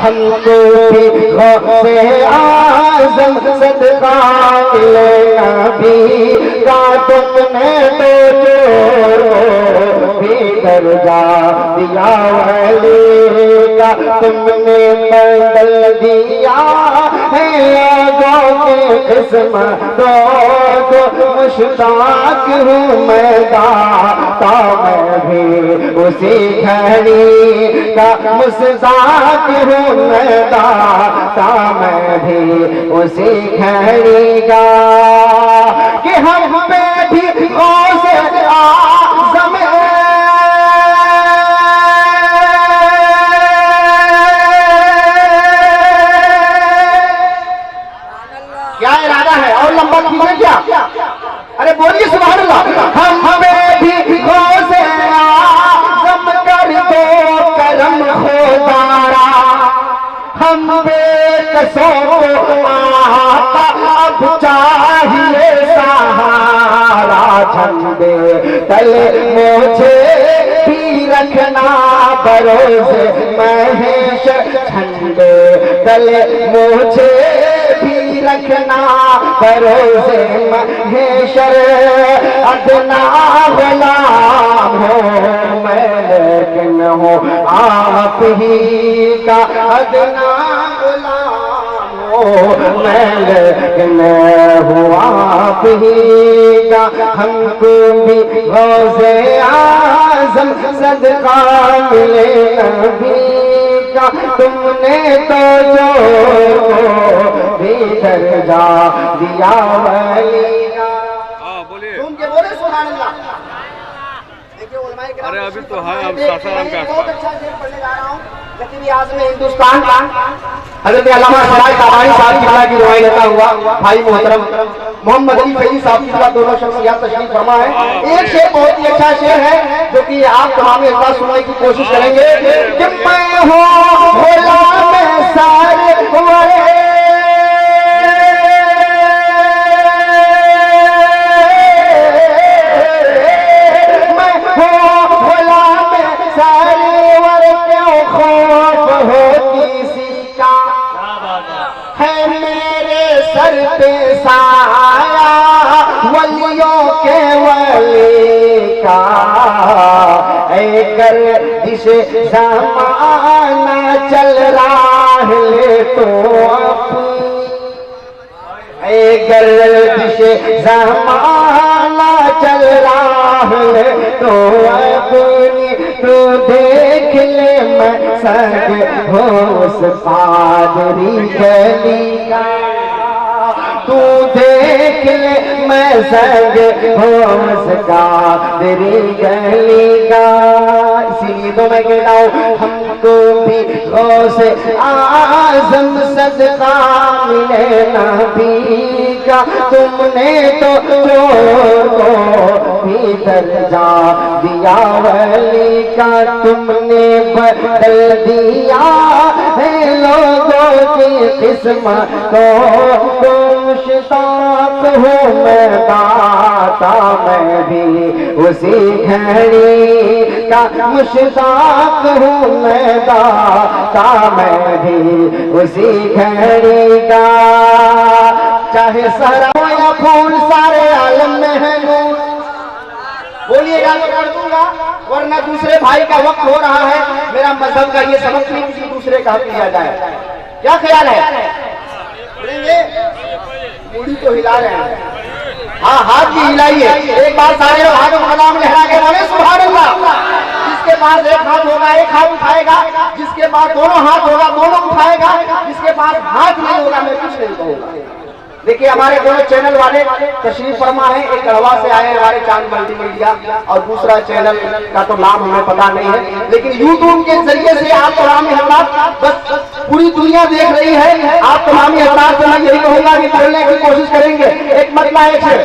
ہم کو بھی غوث اعظم صدقہ ملے نبی کا تم نے تو چور بھی درجہ دیا ولی کا تم نے بدل دیا ہے لوگوں کی قسمتوں کو مشتاق ہوں میں داتا میں بھی اسی گھڑی کا مصداق ہوں میں داتا میں بھی اسی گھڑی کا کہ ہم پہ بھی غوث اعظم کیا ارادہ ہے اور لمبا کیجئے کیا ارے بولیے سبحان اللہ ہم ہمیں بھی غوث اعظم کر دو کرم خدارا ہم بے کسوں کو آقا اب چاہیے سہارا جھنڈے تلے مجھے بھی رکھنا بروز محشر جھنڈے تلے مجھے رکھنا بروز محشر ادنا غلام ہوں میں لیکن ہوں آپ ہی کا ادنا غلام ہوں میں لیکن ہوں آپ ہی کا ہم کو بھی غوث اعظم صدقہ ملے نبی کا تم نے تو جو بھی درجہ دیا ولی کا سن کے بولے سبحان اللہ دیکھیں علماء کرام ارے ابھی تو ہے اب ساسارام کا بہت اچھا شعر پڑھنے جا رہا ہوں لقب اعظم ہندوستان حضرت علامہ سراج تابانی صاحب کی اللہ کی دعائیں لیتا ہوا بھائی محترم محمد علی فیضی صاحب کی اللہ دونوں شخصیات تشریف فرما ہے ایک شعر بہت ہی اچھا شعر ہے جو کہ آپ تمام الفاظ سننے کی کوشش کریں گے کہ میں ہوں غلام سارے ولیوں کے ولی کا اے گردش زمانہ چل رہا ہے تو اپنی اے گردش زمانہ چل رہا ہے تو اپنی تو دیکھ لے میں سنگ ہو اس پادری گلی کا تو دیکھ لے میں سنگ ہوں اس قادری گلی کا اسی لیے تو میں کہتا ہوں ہم کو بھی غوث اعظم صدقہ ملے نبی کا تم نے تو چور کو بھی درجہ دیا ولی کا تم نے بدل دیا ہے لوگوں کی قسمتوں کو مشتاق ہوں میں داتا میں بھی اسی گھڑی کا مشتاق ہوں میں داتا میں بھی اسی گھڑی کا چاہے سہرا یا پھول سارے عالم میں ہے نور بولیے گا تو کر دوں گا ورنہ دوسرے بھائی کا وقت ہو رہا ہے میرا مذہب کا یہ سبق نہیں کسی دوسرے کا حق لیا جائے کیا خیال ہے موڑی تو ہلا رہے ہیں ہاں ہاتھ بھی ہلائیے ایک بار سارے لوگ ہاتھوں کو کلام لہرا کے بولے سبحان اللہ جس کے پاس ایک ہاتھ ہوگا ایک ہاتھ اٹھائے گا جس کے پاس دونوں ہاتھ ہوگا دونوں اٹھائے گا جس کے پاس ہاتھ نہیں ہوگا میں کچھ نہیں کہوں گا دیکھیے ہمارے دونوں چینل والے تشریف فرما ہیں ایک گڑھوا سے آئے ہیں ہمارے چاند ملٹی میڈیا اور دوسرا چینل کا تو نام ہمیں پتا نہیں ہے لیکن یوٹیوب کے ذریعے سے آپ تمام حضرات بس پوری دنیا دیکھ رہی ہے آپ تمام حضرات سے میں یہی کہوں گا کہ بولنے کی کوشش کریں گے ایک مسئلہ ایک ہے